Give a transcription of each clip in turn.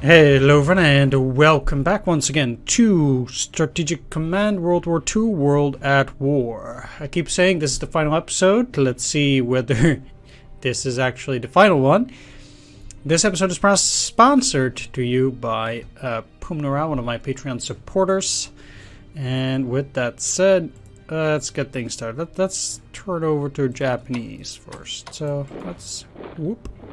Hello everyone and welcome back once again to Strategic Command World War II World at War. I keep saying this is the final episode. Let's see whether this is actually the final one. This episode is sponsored to you by Pumnora, one of my Patreon supporters. And with that said, let's get things started. Let's turn over to Japanese first. So let's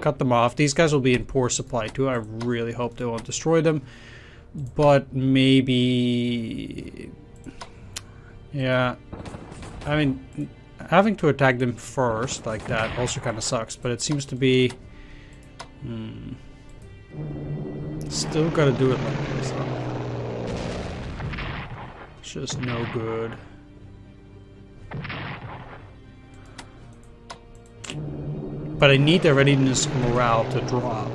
cut them off. These guys will be in poor supply too. I really hope they won't destroy them. But maybe... yeah. I mean, having to attack them first like that also kind of sucks. But it seems to be... still gotta do it like this. It's just no good. But I need their readiness morale to drop.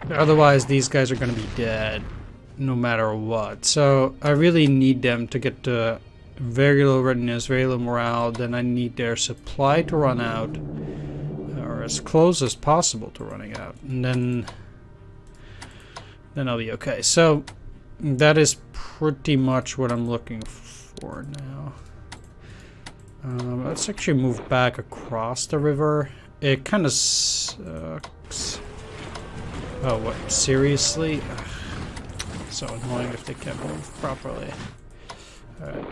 Otherwise, these guys are going to be dead no matter what. So I really need them to get to very low readiness, very low morale. Then I need their supply to run out, or as close as possible to running out. And then I'll be okay. So that is pretty much what I'm looking for now. Let's actually move back across the river. It kind of sucks. Oh, what? Seriously? Ugh. So annoying if they can't move properly. Alright.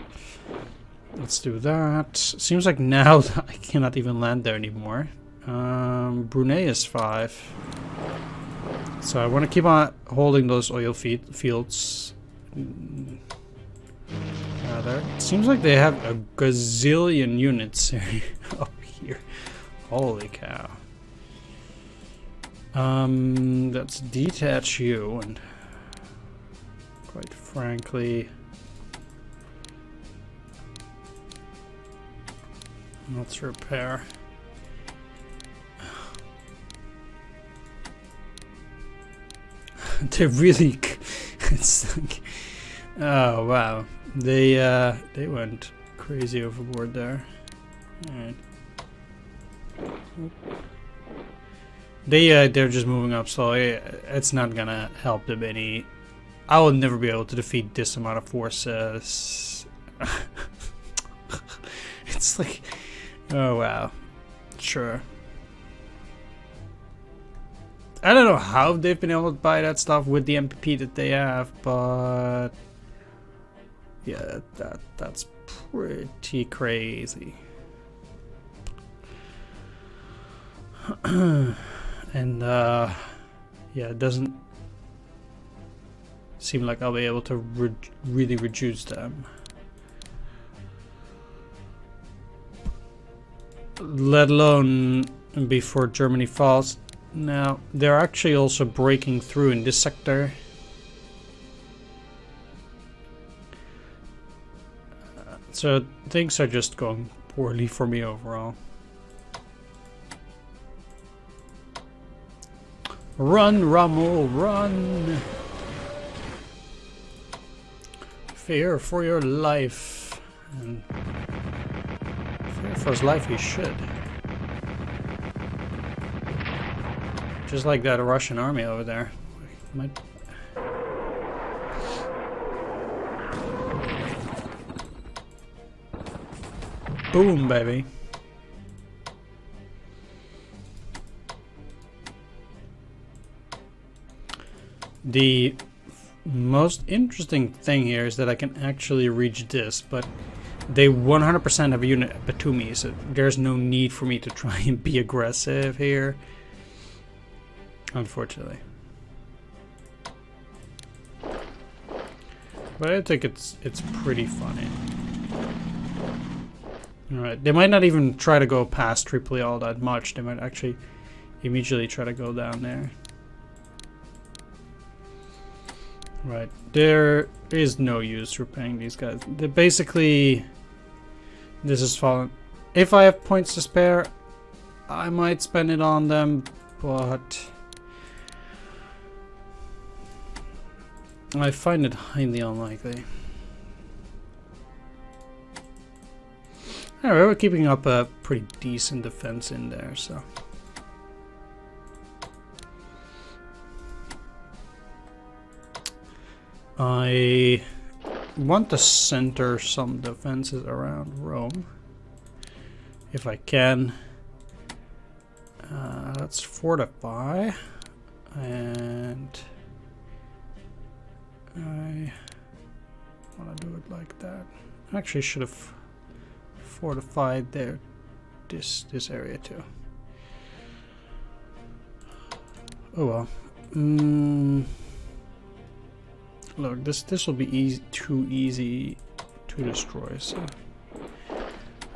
Let's do that. Seems like now I cannot even land there anymore. Brunei is 5. So I want to keep on holding those oil fields. There. Seems like they have a gazillion units up here. Holy cow. Let's detach you and quite frankly let's repair. They really it's like, oh wow. They went crazy overboard there. Alright. They're just moving up slowly. It's not gonna help them any. I will never be able to defeat this amount of forces. It's like, oh wow, sure. I don't know how they've been able to buy that stuff with the MPP that they have, but yeah, that's pretty crazy. And yeah, it doesn't seem like I'll be able to really reduce them, let alone before Germany falls. Now they're actually also breaking through in this sector. So things are just going poorly for me overall. Run, Rommel, run! Fear for your life. And fear for his life he should. Just like that Russian army over there. Boom, baby. The most interesting thing here is that I can actually reach this, but they 100% have a unit at Batumi, so there's no need for me to try and be aggressive here. Unfortunately. But I think it's pretty funny. Alright, they might not even try to go past Tripoli all that much. They might actually immediately try to go down there. Right, there is no use repaying these guys. They basically, this is fallen. If I have points to spare, I might spend it on them, but I find it highly unlikely. Alright, we're keeping up a pretty decent defense in there, so. I want to center some defenses around Rome, if I can. Let's fortify, and I want to do it like that. Actually, should have fortified there, this area too. Oh well. Look, this will be too easy to destroy. So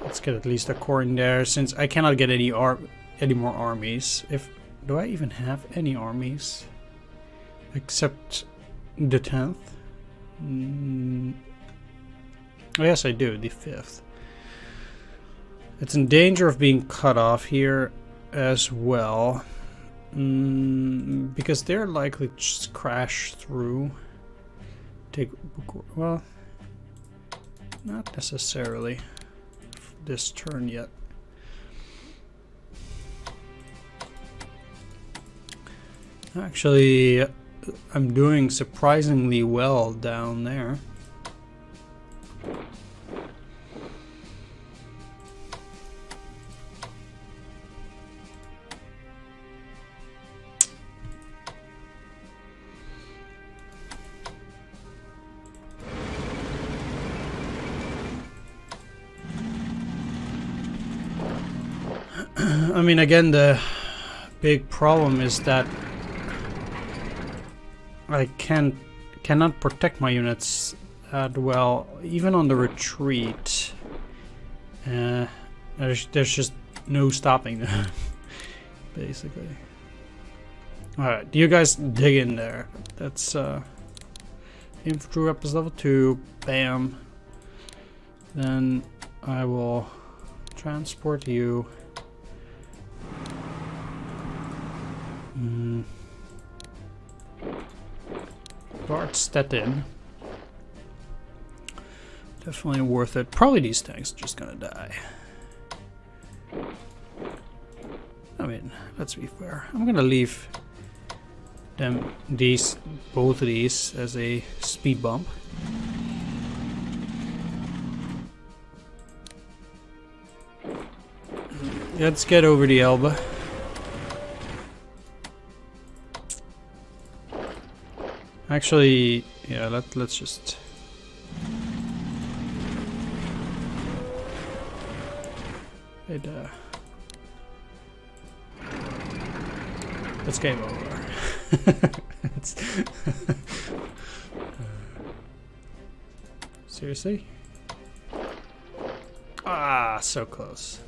let's get at least a core in there, since I cannot get any more armies. Do I even have any armies except the 10th? Oh, yes, I do. The 5th. It's in danger of being cut off here as well, because they're likely to just crash through. Well, not necessarily this turn yet. Actually, I'm doing surprisingly well down there. I mean, again, the big problem is that I cannot protect my units that well, even on the retreat. There's just no stopping them, basically. Alright, you guys dig in there. That's infantry weapons level 2, bam. Then I will transport you. Stettin. Definitely worth it. Probably these tanks are just gonna die. I mean, let's be fair. I'm gonna leave them both of these as a speed bump. Let's get over the Elbe. Actually, yeah, let's just it's game over. Seriously? Ah, so close.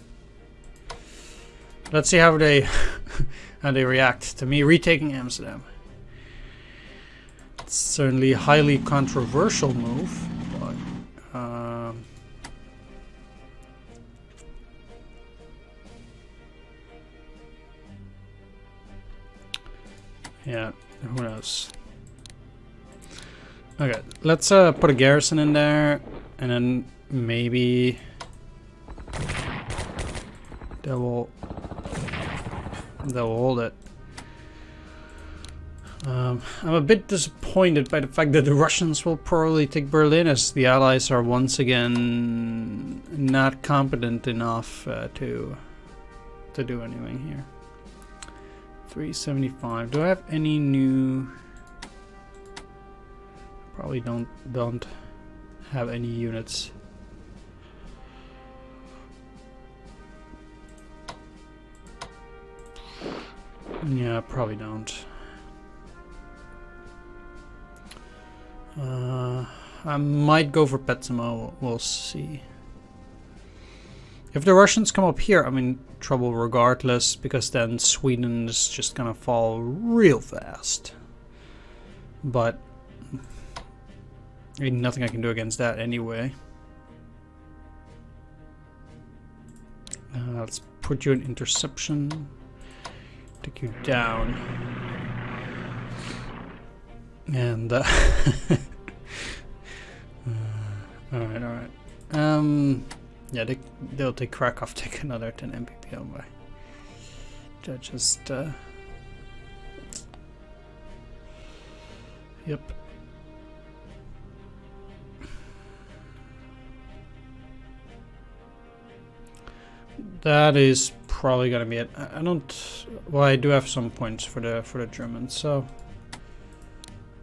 Let's see how they react to me retaking Amsterdam. It's certainly a highly controversial move, but yeah, who knows? Okay, let's put a garrison in there, and then maybe they'll hold it. I'm a bit disappointed by the fact that the Russians will probably take Berlin, as the Allies are once again not competent enough to do anything here. 375. Do I have any new? Probably don't have any units. Yeah, probably don't. I might go for Petsamo, we'll see. If the Russians come up here, I'm in trouble regardless, because then Sweden is just gonna fall real fast. But ain't nothing I can do against that anyway. Let's put you in interception. Take you down. And alright. Yeah, they'll take Krakow, take another 10 MPP on by. Just yep. that is probably gonna be it. I don't. Well, I do have some points for the Germans, so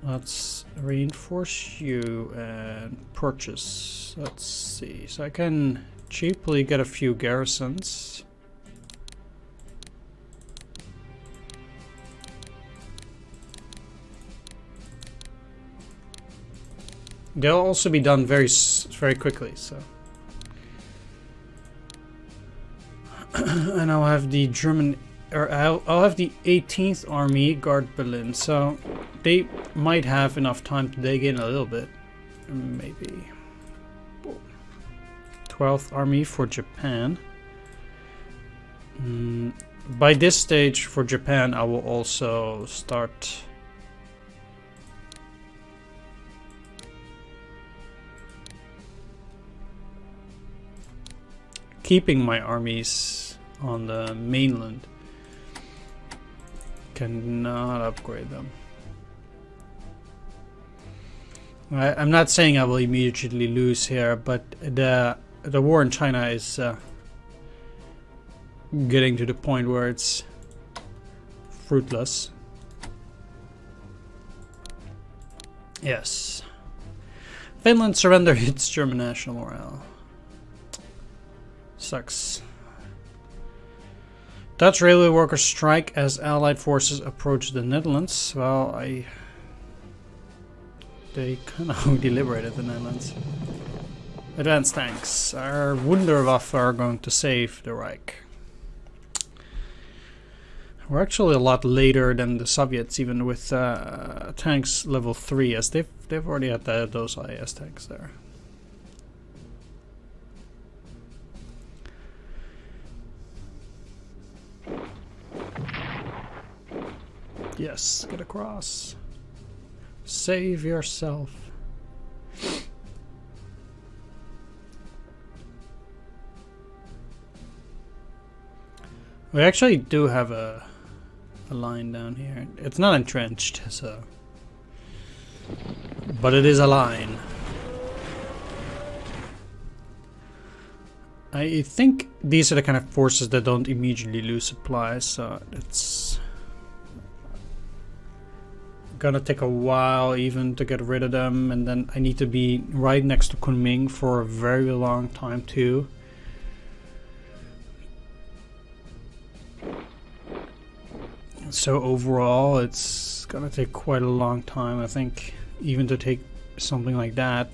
let's reinforce you and purchase. Let's see. So I can cheaply get a few garrisons. They'll also be done very quickly, so. And I'll have the German, or I'll have the 18th Army guard Berlin, so they might have enough time to dig in a little bit, maybe. 12th Army for Japan. By this stage for Japan, I will also start keeping my armies on the mainland. Cannot upgrade them. I'm not saying I will immediately lose here, but the war in China is getting to the point where it's fruitless. Yes. Finland surrendered its German national morale. Sucks. Dutch railway workers strike as Allied forces approach the Netherlands. Well, they kind of deliberated the Netherlands. Advanced tanks. Our Wunderwaffe are going to save the Reich. We're actually a lot later than the Soviets, even with tanks level 3, as they've already had those IS tanks there. Yes, get across. Save yourself. We actually do have a line down here. It's not entrenched, so, but it is a line. I think these are the kind of forces that don't immediately lose supplies, so it's gonna take a while even to get rid of them, and then I need to be right next to Kunming for a very long time too. So overall it's gonna take quite a long time, I think, even to take something like that.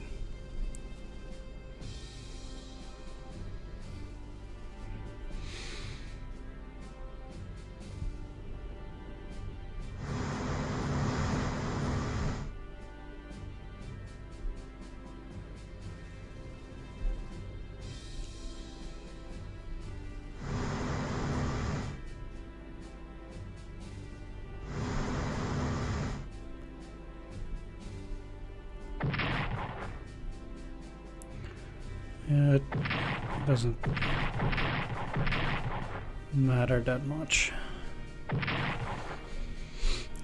Yeah, it doesn't matter that much.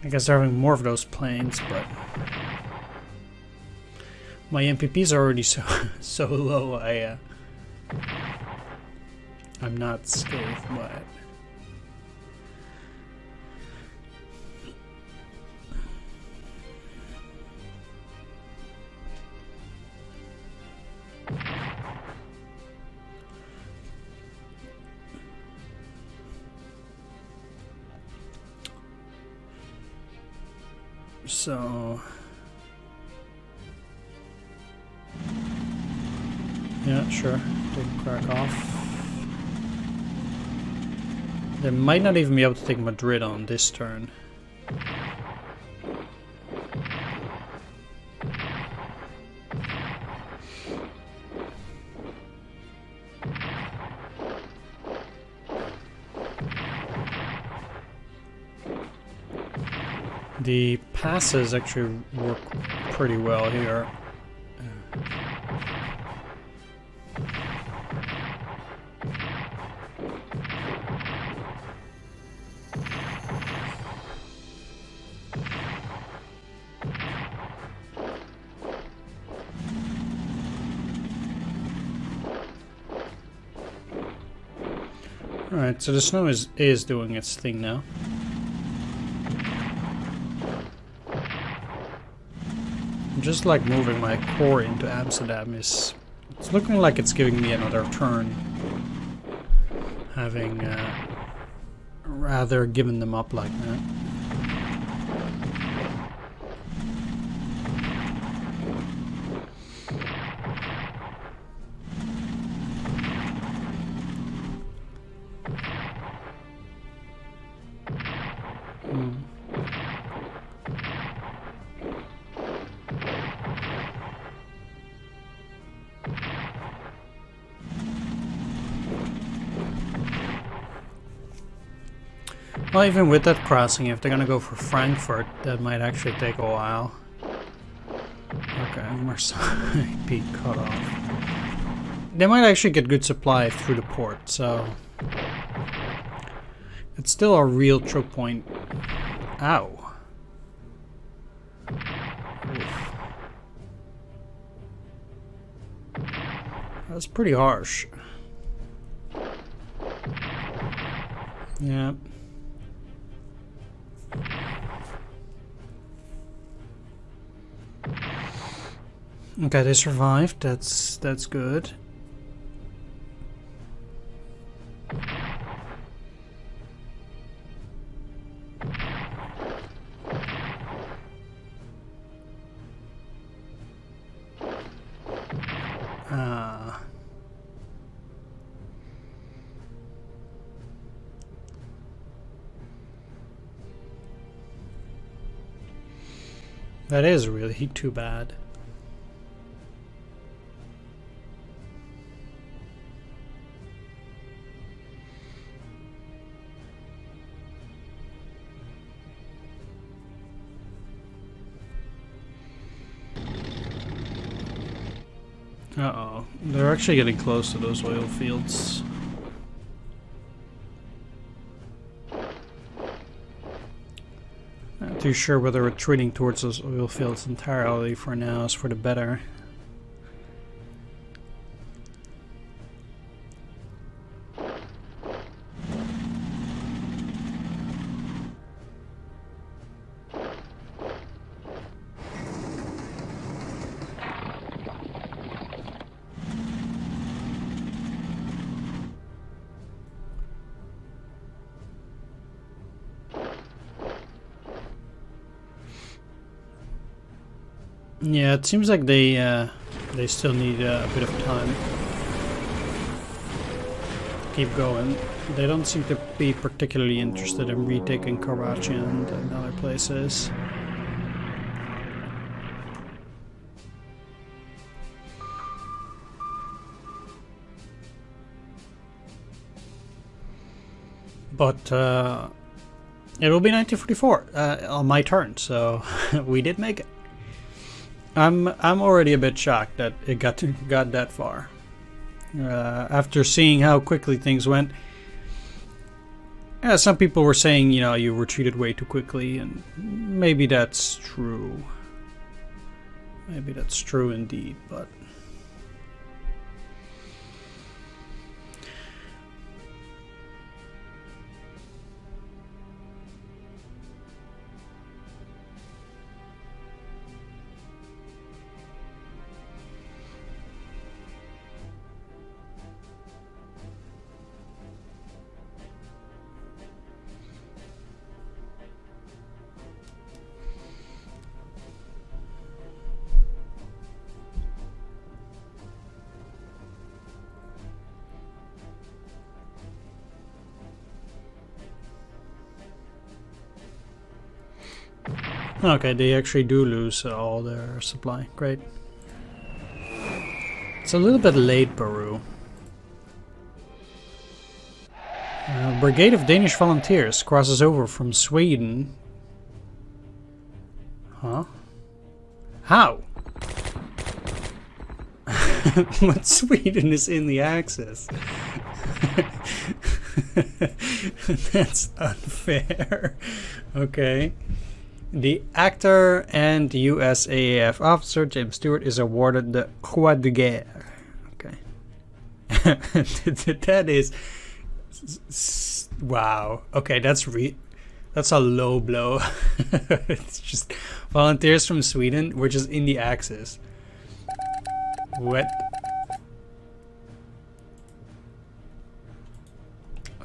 I guess they're having more of those planes, but my MPPs are already so low. I'm not scathed by it. So yeah, sure, take crack off. They might not even be able to take Madrid on this turn. The passes actually work pretty well here. Alright, so the snow is doing its thing now. Just like moving my core into Amsterdam it's looking like it's giving me another turn. Having rather given them up like that. Well, even with that crossing, if they're gonna go for Frankfurt, that might actually take a while. Okay, Marseille peak cut off. They might actually get good supply through the port, so it's still a real choke point. Ow. Oof. That's pretty harsh. Yeah. Okay, they survived. That's good. That is really too bad. Uh-oh. They're actually getting close to those oil fields. Not too sure whether retreating towards those oil fields entirely for now is for the better. Yeah, it seems like they still need a bit of time to keep going. They don't seem to be particularly interested in retaking Karachi and other places. But it will be 1944 on my turn, so we did make it. I'm already a bit shocked that it got that far. After seeing how quickly things went. Yeah, some people were saying, you know, you retreated way too quickly, and maybe that's true. Maybe that's true indeed, but okay, they actually do lose all their supply. Great. It's a little bit late, Peru. Brigade of Danish Volunteers crosses over from Sweden. Huh? How? But Sweden is in the Axis. That's unfair. Okay. The actor and USAAF officer James Stewart is awarded the Croix de Guerre. Okay. That is Wow. Okay, that's a low blow. It's just volunteers from Sweden. We're just in the Axis. What?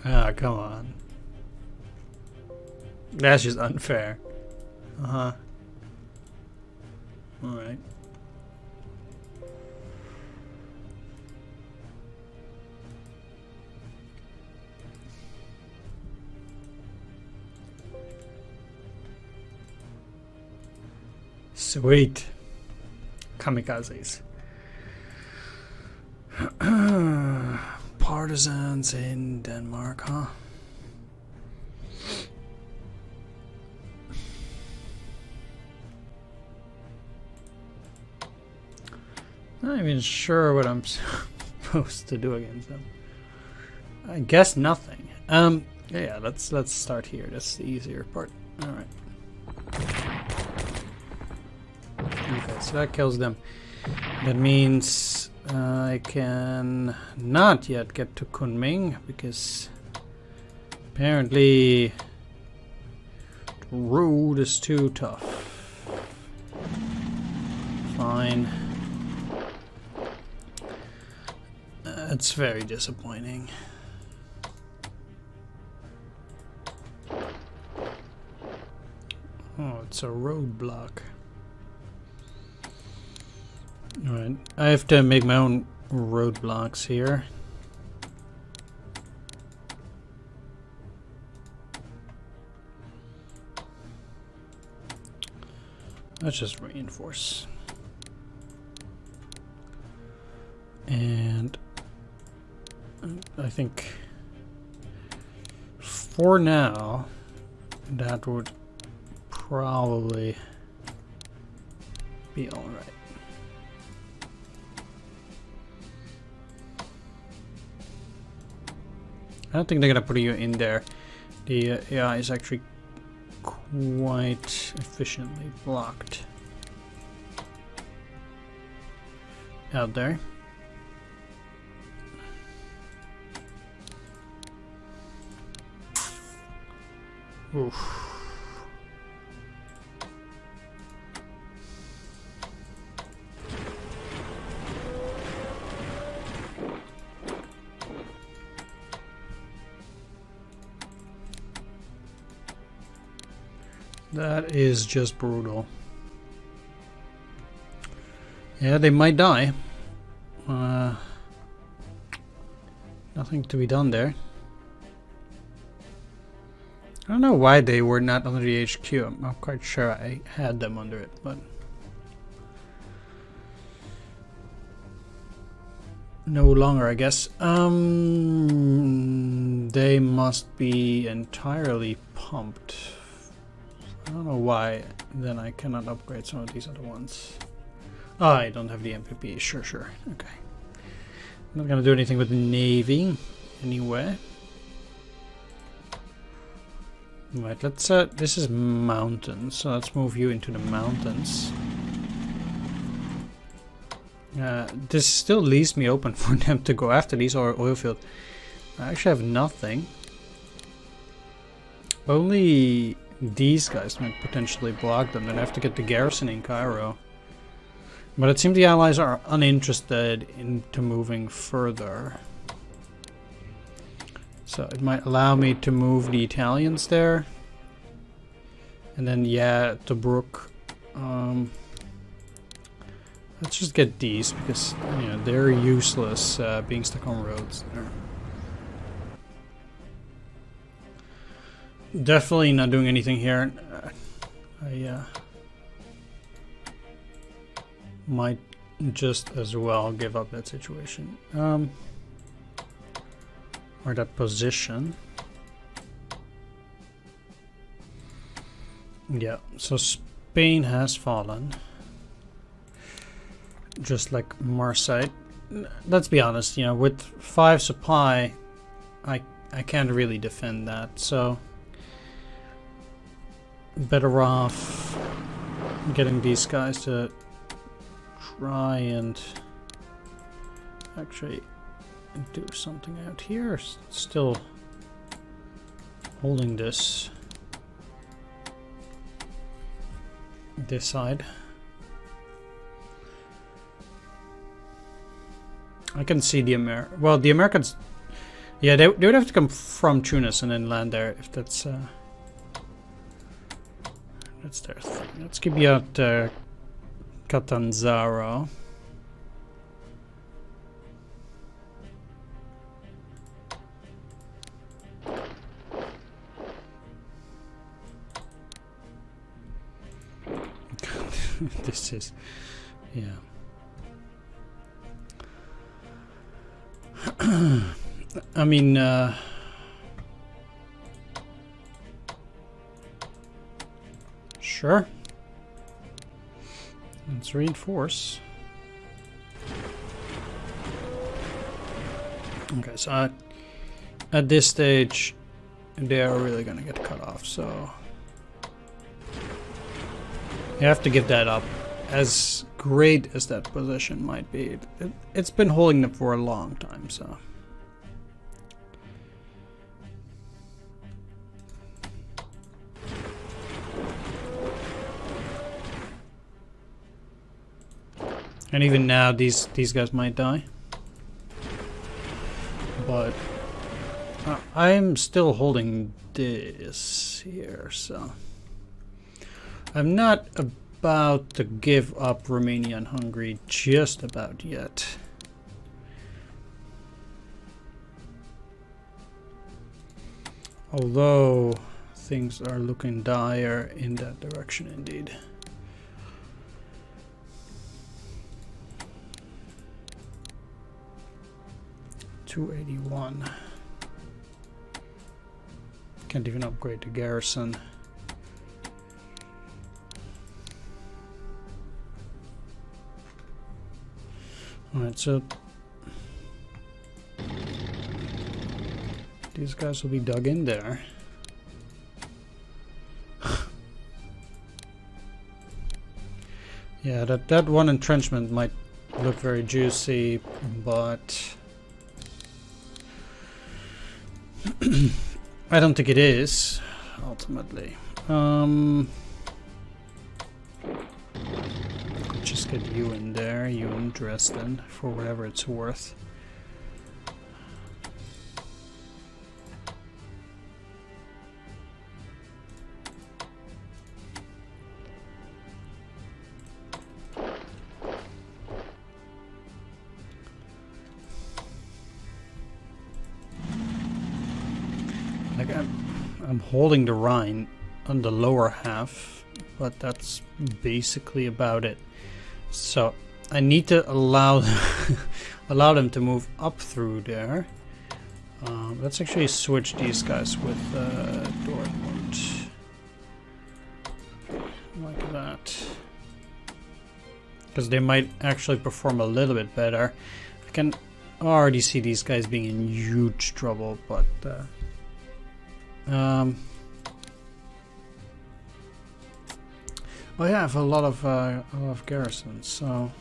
Ah, come on. That's just unfair. Uh-huh. Alright. Sweet. Kamikazes. Partisans in Denmark, huh? Not even sure what I'm supposed to do against them. I guess nothing. Yeah, let's start here. That's the easier part. All right. Okay, so that kills them. That means I can not yet get to Kunming because apparently the road is too tough. Fine. It's very disappointing. Oh, it's a roadblock. Alright, I have to make my own roadblocks here. Let's just reinforce. And I think for now that would probably be all right. I don't think they're gonna put you in there. The AI is actually quite efficiently blocked out there. Oof. That is just brutal. Yeah, they might die. Nothing to be done there. I don't know why they were not under the HQ. I'm not quite sure I had them under it, but no longer, I guess. They must be entirely pumped. I don't know why. Then I cannot upgrade some of these other ones. Oh, I don't have the MPP. Sure. Okay. I'm not gonna do anything with the Navy anyway. Right, let's this is mountains, so let's move you into the mountains. This still leaves me open for them to go after these oil fields. I actually have nothing. Only these guys might potentially block them. Then I have to get the garrison in Cairo. But it seems the Allies are uninterested into moving further. So it might allow me to move the Italians there. And then, yeah, Tobruk. Let's just get these because, you know, they're useless being stuck on roads there. Definitely not doing anything here. I might just as well give up that situation. Or that position. Yeah, so Spain has fallen. Just like Marseille. Let's be honest, you know, with 5 supply, I can't really defend that, so better off getting these guys to try and actually do something out here. Still holding this side. I can see the the Americans, yeah, they would have to come from Tunis and then land there if that's their thing. Let's keep you at Catanzaro. This is, yeah. I mean, sure. Let's reinforce. Okay, so at this stage, they are really gonna get cut off, so you have to give that up. As great as that position might be, it's been holding them for a long time, so. And even now, these guys might die. But I'm still holding this here, so. I'm not about to give up Romania and Hungary just about yet. Although things are looking dire in that direction indeed. $281. Can't even upgrade the garrison. Alright, so these guys will be dug in there. Yeah, that one entrenchment might look very juicy, but I don't think it is, ultimately. Just get you in there, you in Dresden, for whatever it's worth. Like I'm holding the Rhine on the lower half, but that's basically about it. So I need to allow allow them to move up through there. Let's actually switch these guys with Dortmund, like that, because they might actually perform a little bit better. I can already see these guys being in huge trouble, but oh yeah, I have a lot of garrisons, so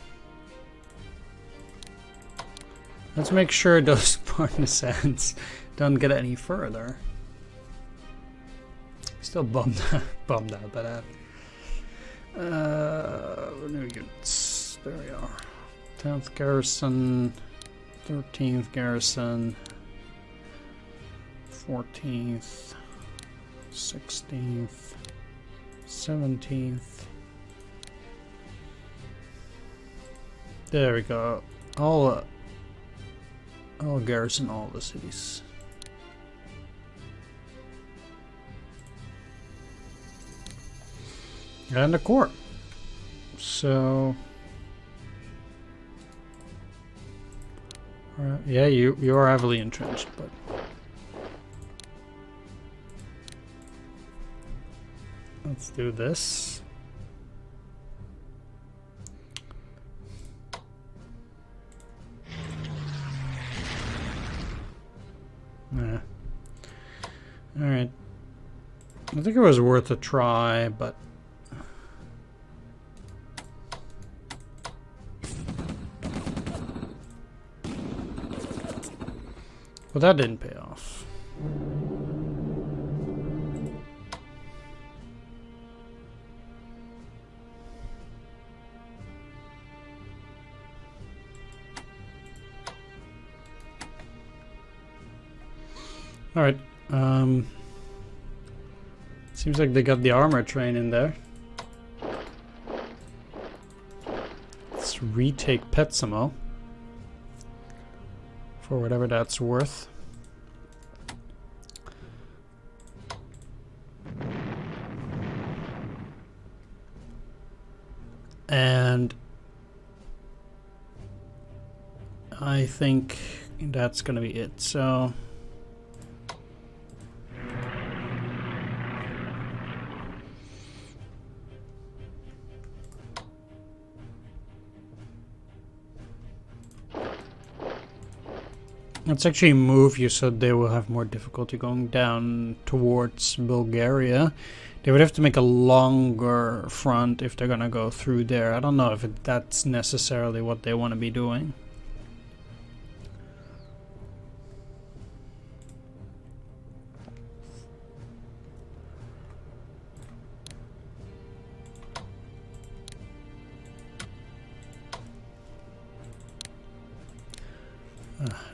let's make sure those partisans don't get any further. Still bummed out by that. New units. There we are. 10th garrison, 13th garrison, 14th, 16th, 17th. There we go. I'll garrison all the cities. And the court. So yeah, you are heavily entrenched, but let's do this. Yeah. Alright. I think it was worth a try, but well, that didn't pay off. Alright. Seems like they got the armor train in there. Let's retake Petsamo. For whatever that's worth. And I think that's gonna be it. So let's actually move you so they will have more difficulty going down towards Bulgaria. They would have to make a longer front if they're gonna go through there. I don't know if that's necessarily what they want to be doing.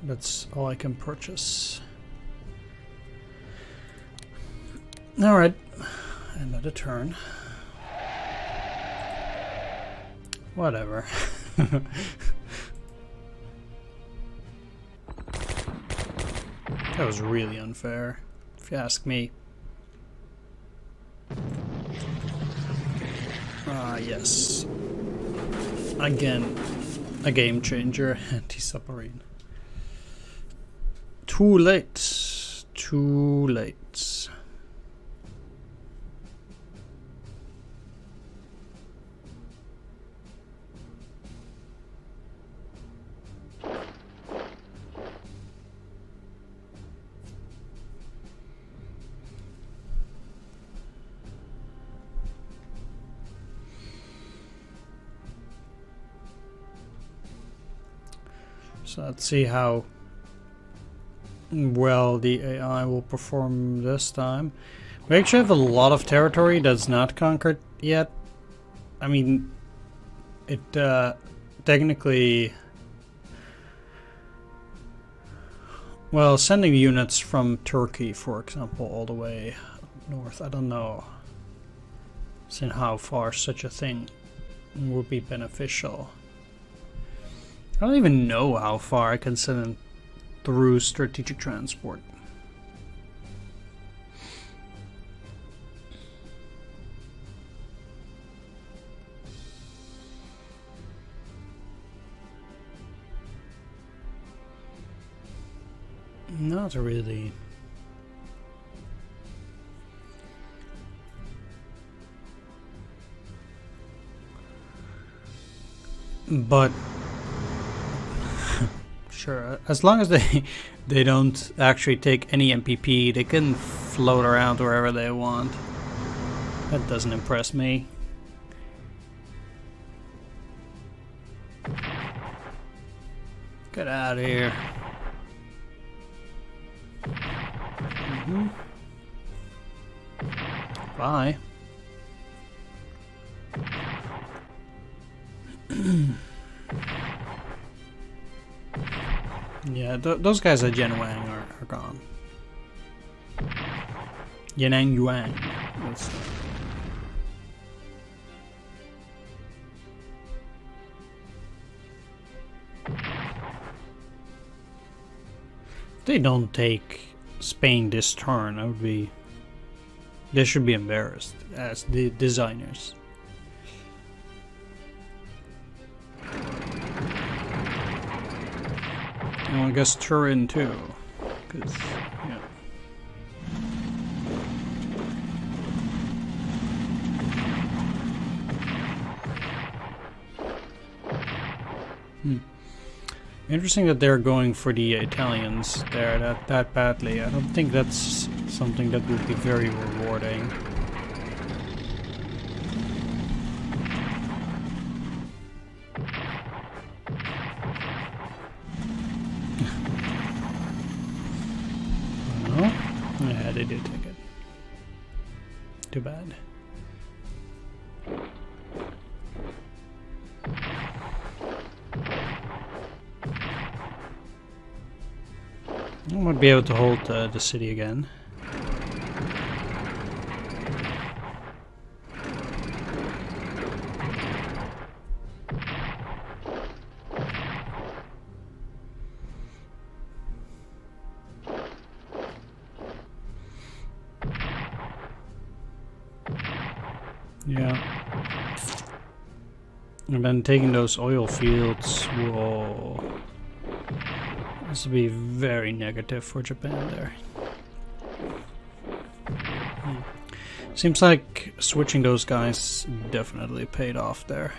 That's all I can purchase. Alright, another turn. Whatever. That was really unfair, if you ask me. Ah, yes. Again, a game changer, anti-submarine. Too late. Too late. So let's see how well the AI will perform this time. We actually have a lot of territory that's not conquered yet. I mean, it technically... Well, sending units from Turkey, for example, all the way north, I don't know how far such a thing would be beneficial. I don't even know how far I can send them through strategic transport. Not really. But sure, as long as they don't actually take any MPP, they can float around wherever they want. That doesn't impress me. Get out of here. Bye. Yeah, those guys at Yenwang are gone. Yenang Yuan. If they don't take Spain this turn, I would be... They should be embarrassed as the designers. Well, I guess Turin too, because, yeah. Interesting that they're going for the Italians there that badly. I don't think that's something that would be very rewarding. Well, yeah, they did take it. Too bad. I might be able to hold the city again. Yeah. And then taking those oil fields will... This will be very negative for Japan there. Seems like switching those guys definitely paid off there.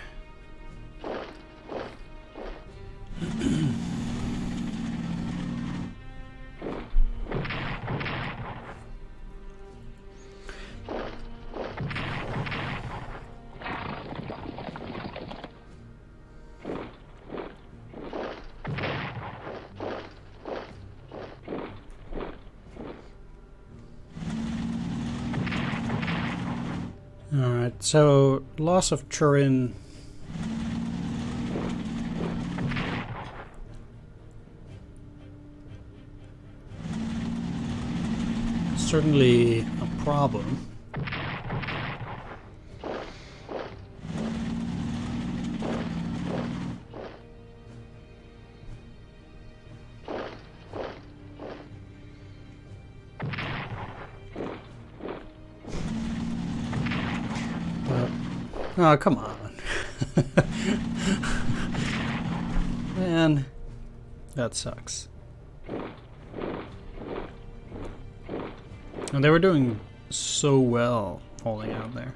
Alright, so loss of Turin. Certainly a problem. Oh, come on. Man, that sucks. And they were doing so well holding out there.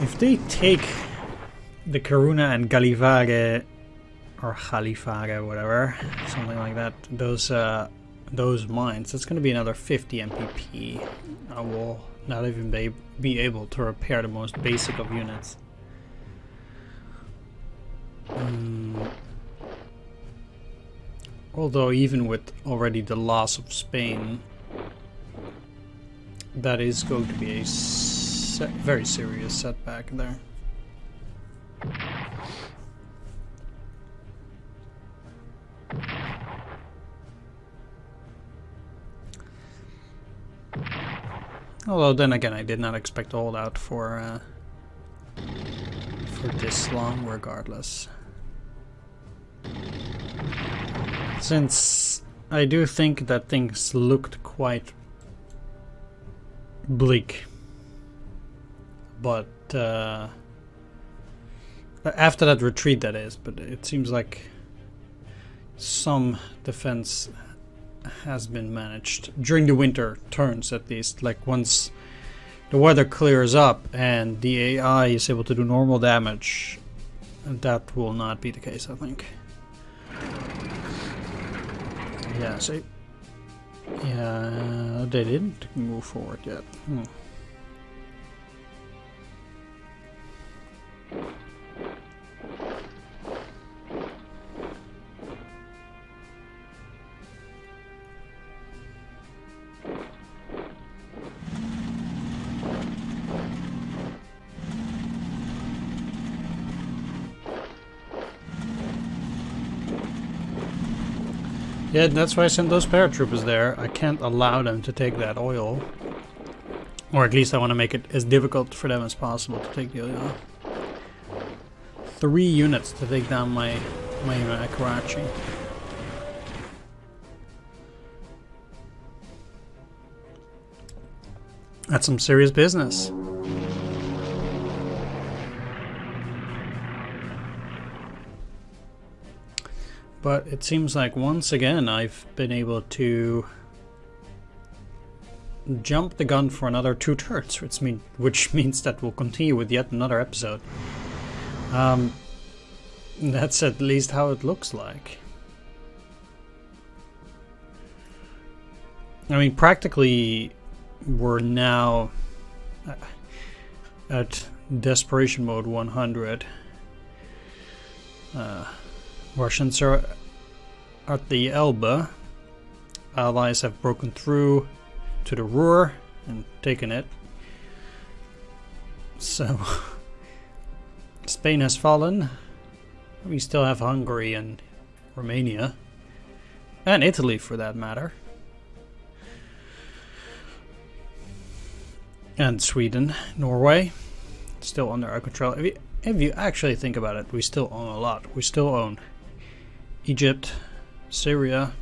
If they take the Karuna and Galifage, or Khalifage, whatever, something like that, those mines, that's going to be another 50 MPP. I will not even be able to repair the most basic of units. Although even with already the loss of Spain, that is going to be a very serious setback there. Although then again, I did not expect to hold out for this long, regardless. Since I do think that things looked quite bleak, but after that retreat, that is. But it seems like some defense has been managed during the winter turns, at least. Like once the weather clears up and the AI is able to do normal damage, that will not be the case, I think. Yeah, so yeah, they didn't move forward yet. Yeah, that's why I sent those paratroopers there. I can't allow them to take that oil. Or at least I want to make it as difficult for them as possible to take the oil. 3 units to take down my Karachi. That's some serious business. But it seems like once again I've been able to jump the gun for another 2 turns, which means that we'll continue with yet another episode. That's at least how it looks like. I mean, practically we're now at desperation mode 100. Russians are at the Elbe. Allies have broken through to the Ruhr and taken it. So Spain has fallen. We still have Hungary and Romania. And Italy, for that matter. And Sweden, Norway, still under our control. If you actually think about it, we still own a lot. We still own Egypt, Syria,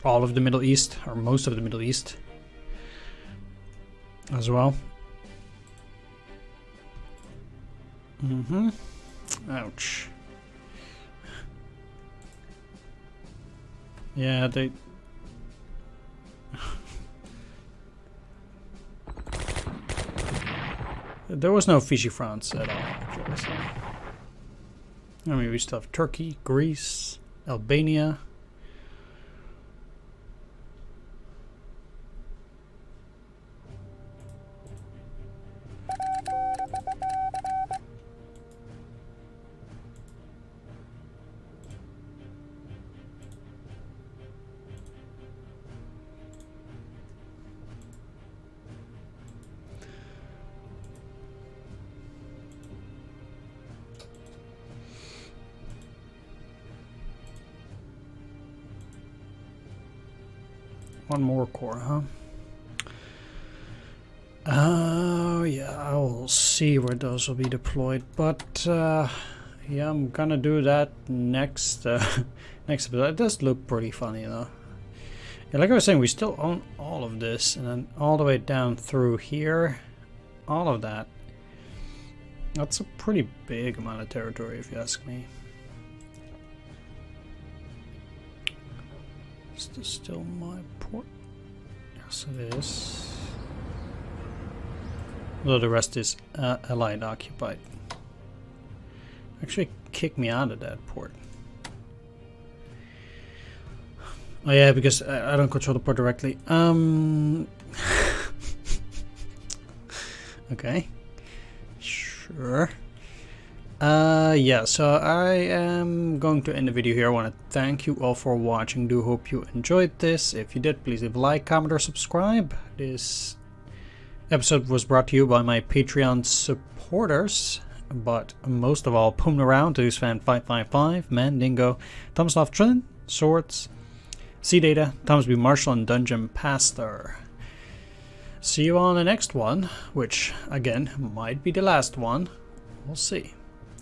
all of the Middle East, or most of the Middle East as well. Ouch. Yeah, they... There was no Vichy France at all, actually. So. I mean, we still have Turkey, Greece, Albania. One more core, huh? Oh, yeah, I will see where those will be deployed, but yeah, I'm gonna do that next next episode. It does look pretty funny, though. Yeah, like I was saying, we still own all of this, and then all the way down through here, all of that. That's a pretty big amount of territory, if you ask me. Is this still my port? Yes, it is. Although the rest is Allied occupied. Actually, kick me out of that port. Oh yeah, because I don't control the port directly. Okay. Sure. Yeah, so I am going to end the video here. I want to thank you all for watching. Do hope you enjoyed this. If you did, please leave a like, comment, or subscribe. This episode was brought to you by my Patreon supporters, but most of all, Poom Around, Fan555, Mandingo, Tomslav Trin, Swords, C Data, Thomas B. Marshall, and Dungeon Pastor. See you on the next one, which again might be the last one. We'll see.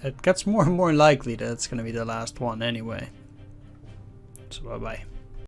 It gets more and more likely that it's going to be the last one anyway. So bye bye.